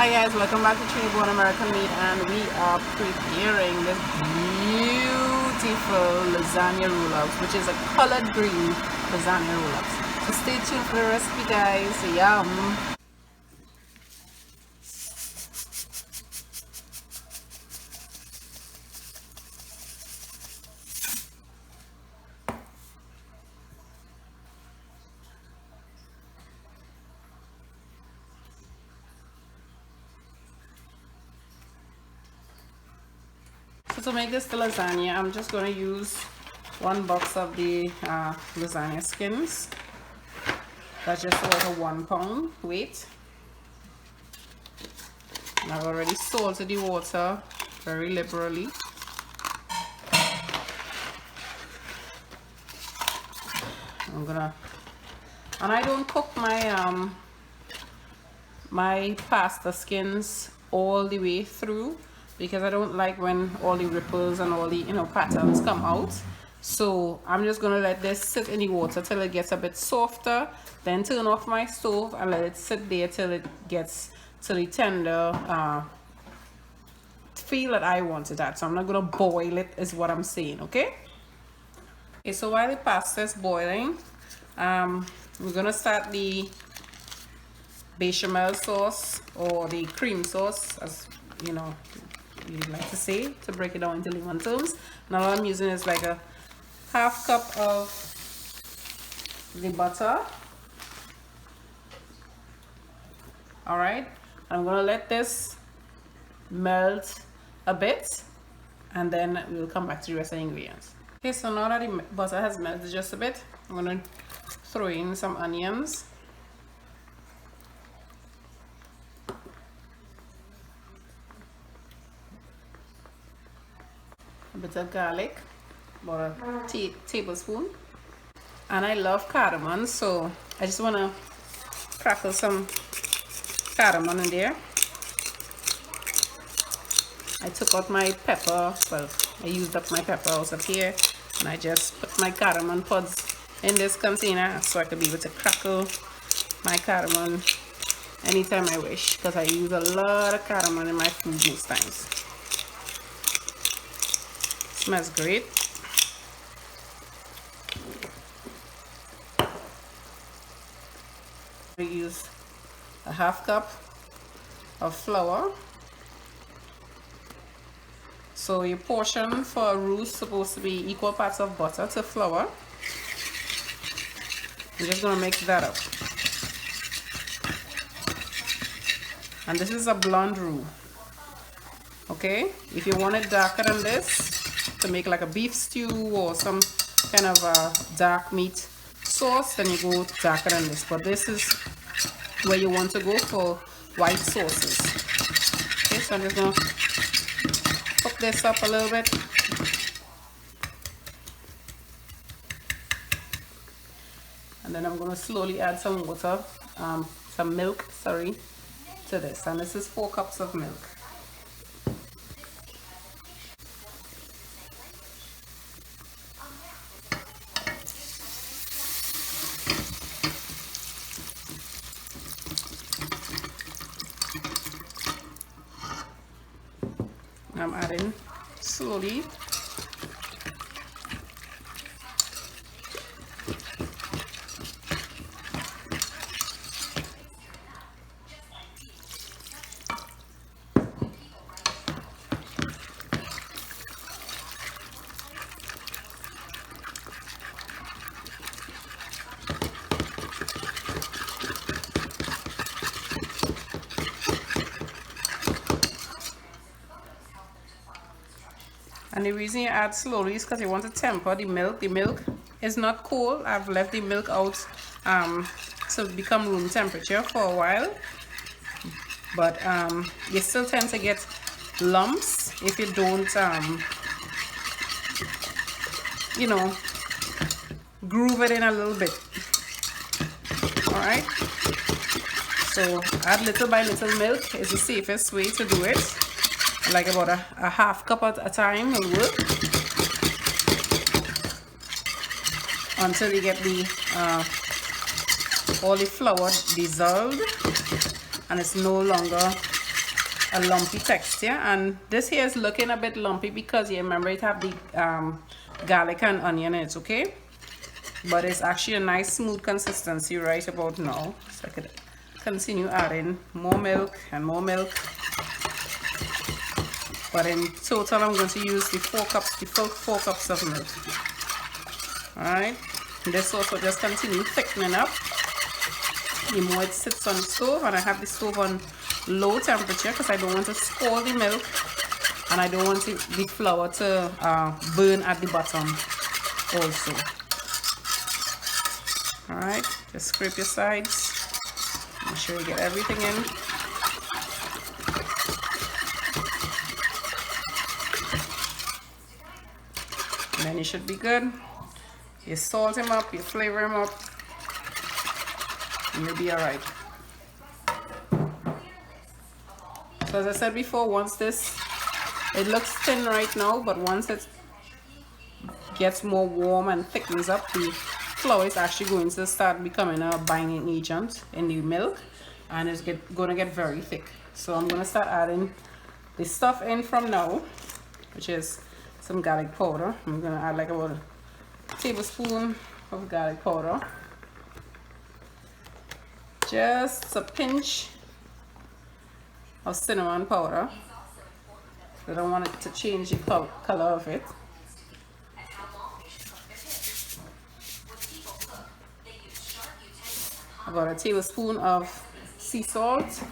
Hi guys, welcome back to Trini-Born American Meat, and we are preparing this beautiful lasagna roll-ups, which is a colored green lasagna roll-ups. So stay tuned for the recipe guys. Yum! So to make this the lasagna, I'm just going to use 1 box of the lasagna skins. That's just about a 1 pound weight. And I've already salted the water very liberally. And I don't cook my my pasta skins all the way through, because I don't like when all the ripples and all the patterns come out. So I'm just gonna let this sit in the water till it gets a bit softer, then turn off my stove and let it sit there till it gets to the tender feel that I want it at. So I'm not gonna boil it, is what I'm saying. Okay, so while the pasta is boiling, we're gonna start the bechamel sauce, or the cream sauce, as you know you'd like to say, to break it down into lemon terms. Now what I'm using is like a 1/2 cup of the butter. All right, I'm gonna let this melt a bit, and then we'll come back to the rest of the ingredients. Okay, so now that the butter has melted just a bit, I'm gonna throw in some onions, a bit of garlic, about a tablespoon, and I love cardamom, so I just want to crackle some cardamom in there. I took out my pepper, well, I used up my pepper out of here, and I just put my cardamom pods in this container so I could be able to crackle my cardamom anytime I wish, because I use a lot of cardamom in my food most times. Smells great. We use a 1/2 cup of flour. So your portion for a roux is supposed to be equal parts of butter to flour. I'm just gonna mix that up. And this is a blonde roux. Okay, if you want it darker than this, to make like a beef stew or some kind of a dark meat sauce, then you go darker than this. But this is where you want to go for white sauces. Okay, so I'm just gonna cook this up a little bit. And then I'm gonna slowly add some water, some milk, sorry, to this. And this is 4 cups of milk. I'm adding slowly. And the reason you add slowly is because you want to temper the milk. The milk is not cold. I've left the milk out to become room temperature for a while. But you still tend to get lumps if you don't, groove it in a little bit. Alright? So add little by little milk is the safest way to do it. Like about a 1/2 cup at a time will work, until you get the all the flour dissolved and it's no longer a lumpy texture. And this here is looking a bit lumpy because you remember it have the garlic and onion in it, okay? But it's actually a nice smooth consistency right about now. So I could continue adding more milk and more milk. But in total, I'm going to use the full 4 cups of milk. Alright, this also just continue thickening up. The more it sits on the stove, and I have the stove on low temperature because I don't want to scald the milk and I don't want the flour to burn at the bottom also. Alright, just scrape your sides. Make sure you get everything in. And then you should be good. You salt him up, you flavor him up, and you'll be alright. So as I said before, once it looks thin right now, but once it gets more warm and thickens up, the flour is actually going to start becoming a binding agent in the milk, and it's going to get very thick. So I'm going to start adding the stuff in from now, which is some garlic powder. I'm going to add like about a tablespoon of garlic powder, just a pinch of cinnamon powder. I don't want it to change the color of it. About a tablespoon of sea salt,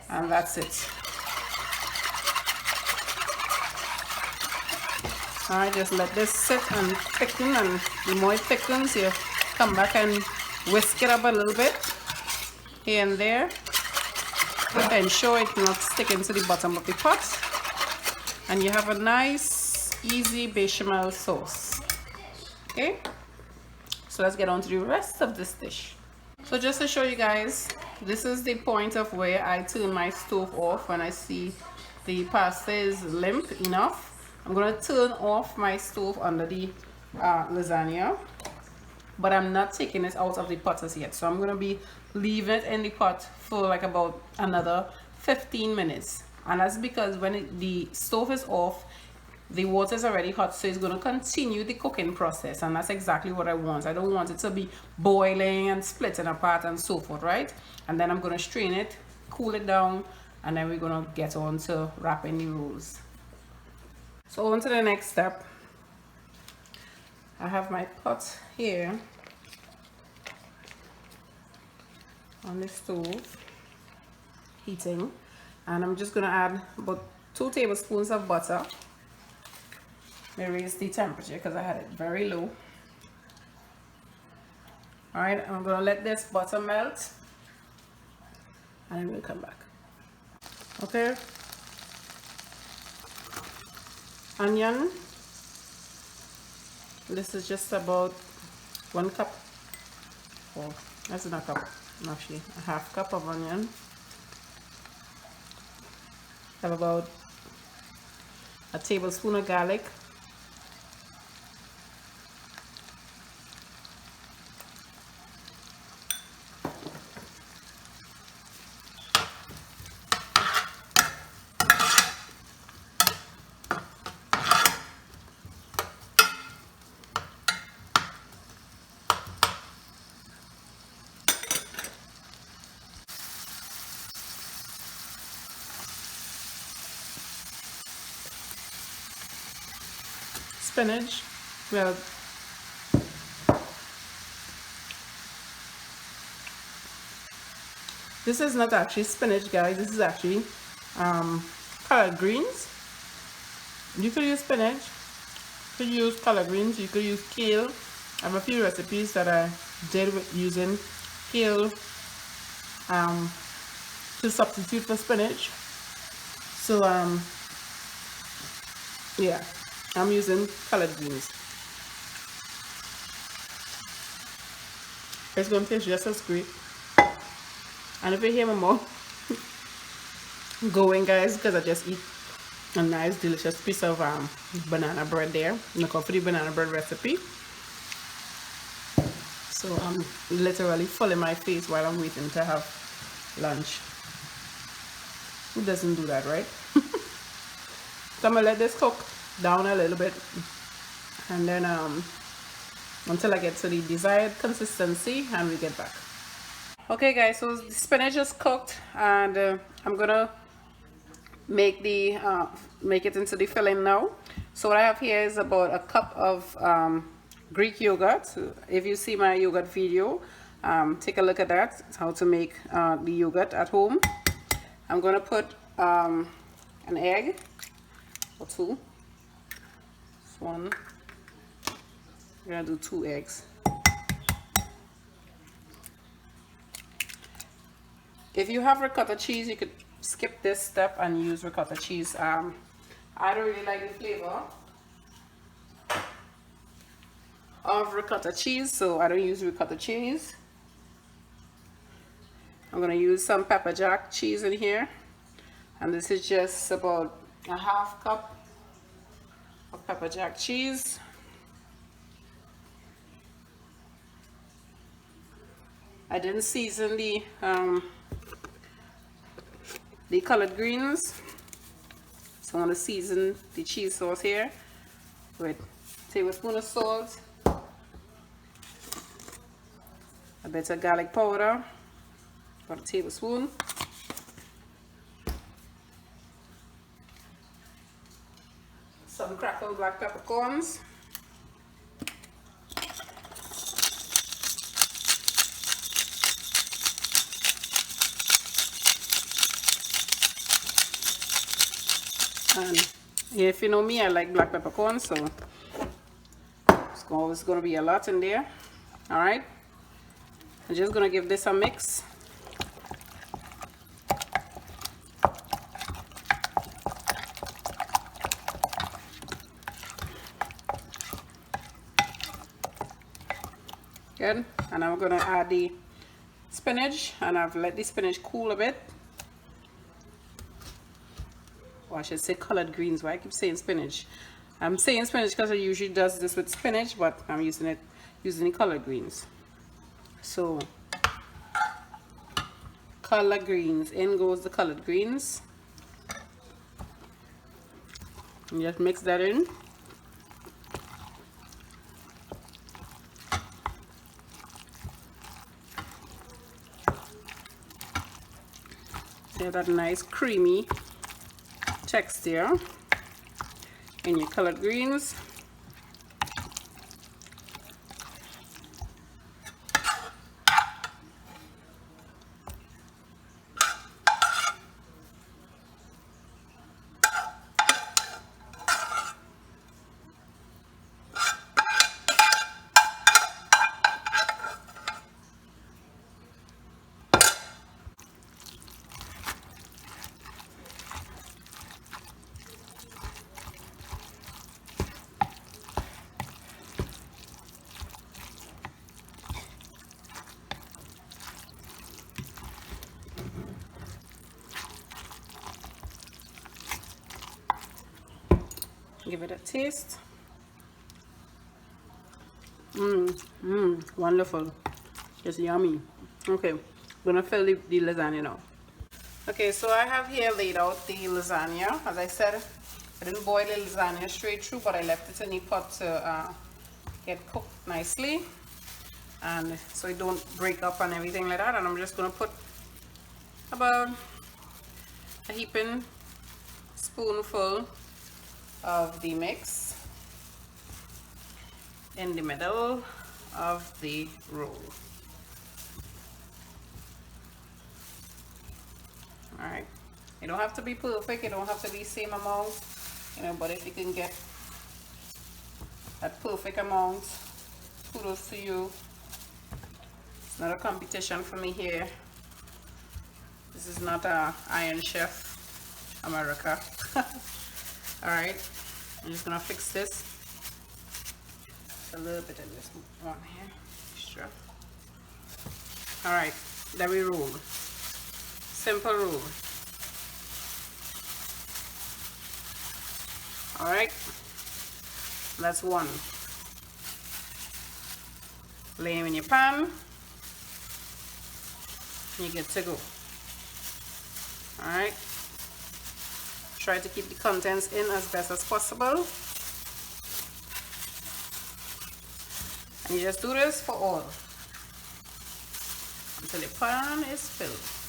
and that's it. Alright, just let this sit and thicken, and the more it thickens, you come back and whisk it up a little bit here and there to ensure it's not sticking to the bottom of the pot, and you have a nice easy bechamel sauce. Okay, so let's get on to the rest of this dish. So just to show you guys, this is the point of where I turn my stove off when I see the pasta is limp enough. I'm going to turn off my stove under the lasagna, but I'm not taking it out of the pot as yet. So I'm going to be leaving it in the pot for like about another 15 minutes. And that's because when the stove is off, the water is already hot, so it's going to continue the cooking process, and that's exactly what I want. I don't want it to be boiling and splitting apart and so forth, right? And then I'm going to strain it, cool it down, and then we're going to get on to wrapping the rolls. So on to the next step. I have my pot here on the stove heating, and I'm just going to add about 2 tablespoons of butter. Let me raise the temperature because I had it very low. Alright, I'm going to let this butter melt, and then we'll come back. Okay. Onion. This is just about 1 cup. Oh, that's not a cup. Actually, a half cup of onion. Have about a tablespoon of garlic. Spinach. Well, this is not actually spinach, guys. This is actually collard greens. You could use spinach, you could use collard greens, you could use kale. I have a few recipes that I did with using kale to substitute for spinach. So yeah, I'm using collard greens. It's going to taste just as great. And if you hear my mouth going, guys, because I just eat a nice delicious piece of banana bread there. Look out for the banana bread recipe. So I'm literally full in my face while I'm waiting to have lunch. It doesn't do that, right? So I'm gonna let this cook down a little bit, and then until I get to the desired consistency, and we get back. Okay guys, so the spinach is cooked, and I'm gonna make it into the filling now. So what I have here is about a cup of Greek yogurt. So if you see my yogurt video, take a look at that. It's how to make the yogurt at home. I'm gonna put an egg or two. This one. We're gonna do 2 eggs. If you have ricotta cheese, you could skip this step and use ricotta cheese. I don't really like the flavor of ricotta cheese, so I don't use ricotta cheese. I'm gonna use some pepper jack cheese in here, and this is just about a half cup of pepper jack cheese. I didn't season the colored greens, so I want to season the cheese sauce here with a tablespoon of salt, a bit of garlic powder, about a tablespoon, some crackled black peppercorns, and if you know me, I like black peppercorns, so it's always going to be a lot in there. All right, I'm just going to give this a mix. Good, and I'm going to add the spinach, and I've let the spinach cool a bit. Or I should say colored greens. Why I keep saying spinach? I'm saying spinach because I usually does this with spinach, but I'm using the colored greens. So collard greens, in goes the colored greens. And just mix that in. Get that nice creamy texture in your colored greens. Give it a taste. Wonderful. Just yummy. Okay, I'm gonna fill the lasagna now. Okay, so I have here laid out the lasagna. As I said, I didn't boil the lasagna straight through, but I left it in the pot to get cooked nicely, and so it don't break up and everything like that. And I'm just gonna put about a heaping spoonful of the mix in the middle of the roll. All right, you don't have to be perfect, you don't have to be same amount, you know, but if you can get that perfect amount, kudos to you. It's not a competition for me here. This is not a Iron Chef America. All right, I'm just gonna fix this. A little bit of this one here, extra. All right, then we roll. Simple roll. All right, that's one. Lay them in your pan. You get to go. All right, Try to keep the contents in as best as possible. And you just do this for all until the pan is filled.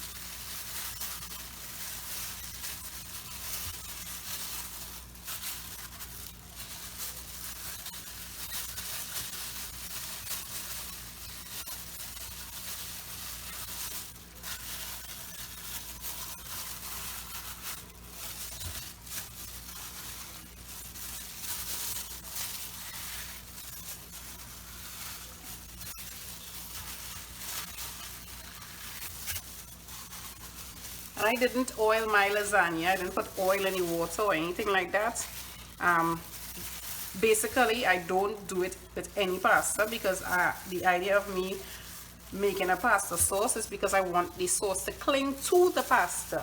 And I didn't oil my lasagna. I didn't put oil in the water or anything like that. Basically, I don't do it with any pasta because the idea of me making a pasta sauce is because I want the sauce to cling to the pasta.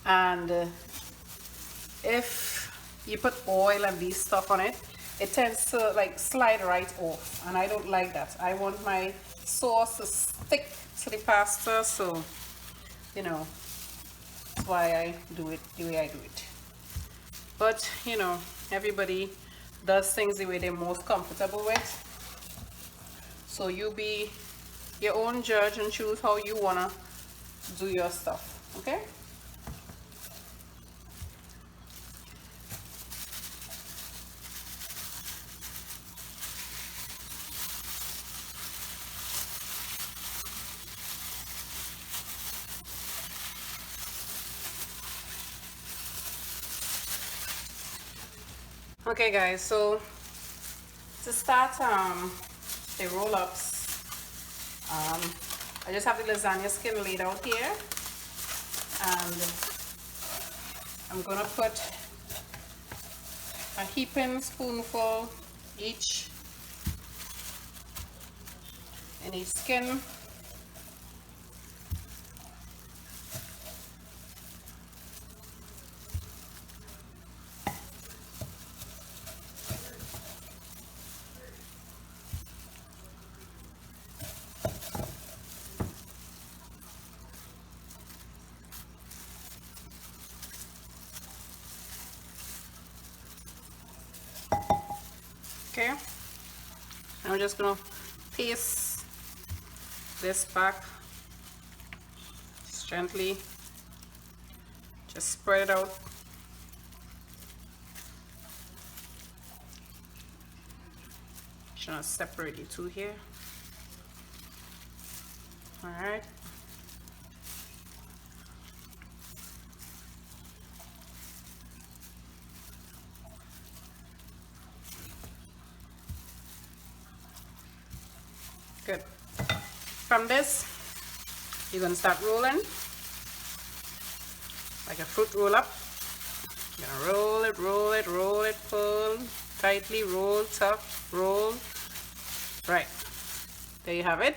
And if you put oil and this stuff on it, it tends to like slide right off, and I don't like that. I want my sauce to stick to the pasta, so you know, that's why I do it the way I do it. But you know, everybody does things the way they're most comfortable with, so you be your own judge and choose how you wanna do your stuff. Okay. Okay guys, so to start the roll-ups, I just have the lasagna skin laid out here, and I'm gonna put a heaping spoonful each in each skin. Okay, I'm just gonna paste this back, just gently, just spread it out. Just gonna separate the two here. All right. Good. From this, you're going to start rolling like a fruit roll up. You're going to roll it, roll it, roll it, pull, tightly, roll, tough, roll. Right. There you have it.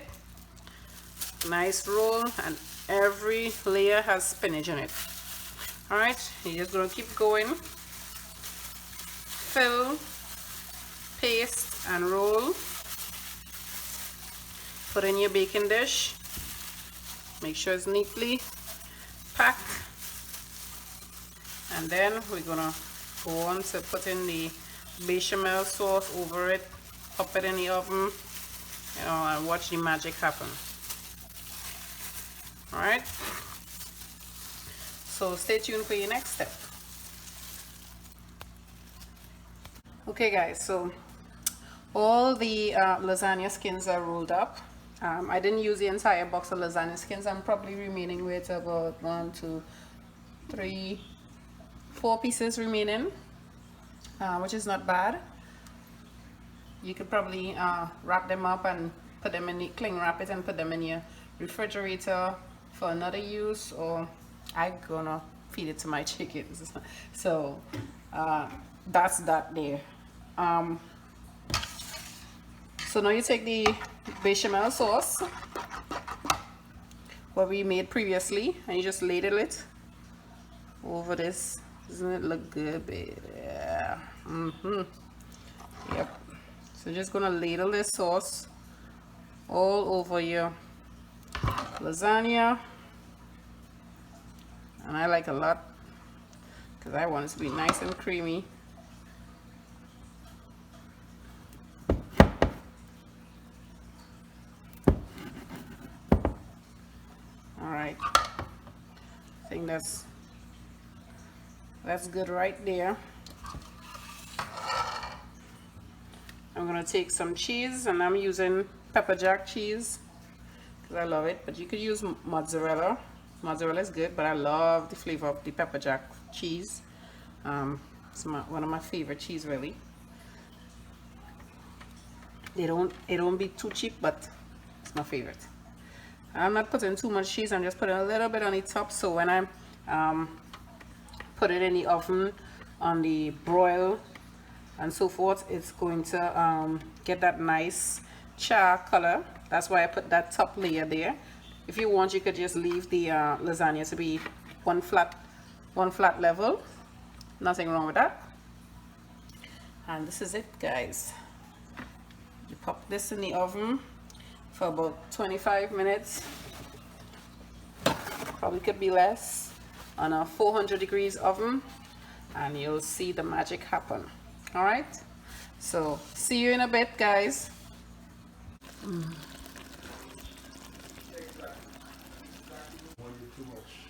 Nice roll, and every layer has spinach in it. Alright, you're just going to keep going. Fill, paste, and roll. Put in your baking dish. Make sure it's neatly packed. And then we're gonna go on to put in the bechamel sauce over it, pop it in the oven, you know, and watch the magic happen. Alright? So stay tuned for your next step. Okay guys, so all the lasagna skins are rolled up. I didn't use the entire box of lasagna skins. I'm probably remaining with about 1, 2, 3, 4 pieces remaining, which is not bad. You could probably wrap them up and put them in the cling wrap it and put them in your refrigerator for another use, or I'm gonna feed it to my chickens. So that's that there. So now you take the bechamel sauce, what we made previously, and you just ladle it over this. Doesn't it look good, babe? Yeah. Yep. So just gonna ladle this sauce all over your lasagna, and I like a lot. because I want it to be nice and creamy. All right, I think that's good right there. I'm gonna take some cheese, and I'm using pepper jack cheese because I love it, but you could use mozzarella. Mozzarella is good, but I love the flavor of the pepper jack cheese. It's one of my favorite cheese, really. It don't be too cheap, but it's my favorite. I'm not putting too much cheese. I'm just putting a little bit on the top, so when I put it in the oven on the broil and so forth, it's going to get that nice char color. That's why I put that top layer there. If you want, you could just leave the lasagna to be one flat level. Nothing wrong with that. And this is it, guys. You pop this in the oven for about 25 minutes. Probably could be less, on a 400 degrees oven, and you'll see the magic happen. All right, so see you in a bit, guys. Too much.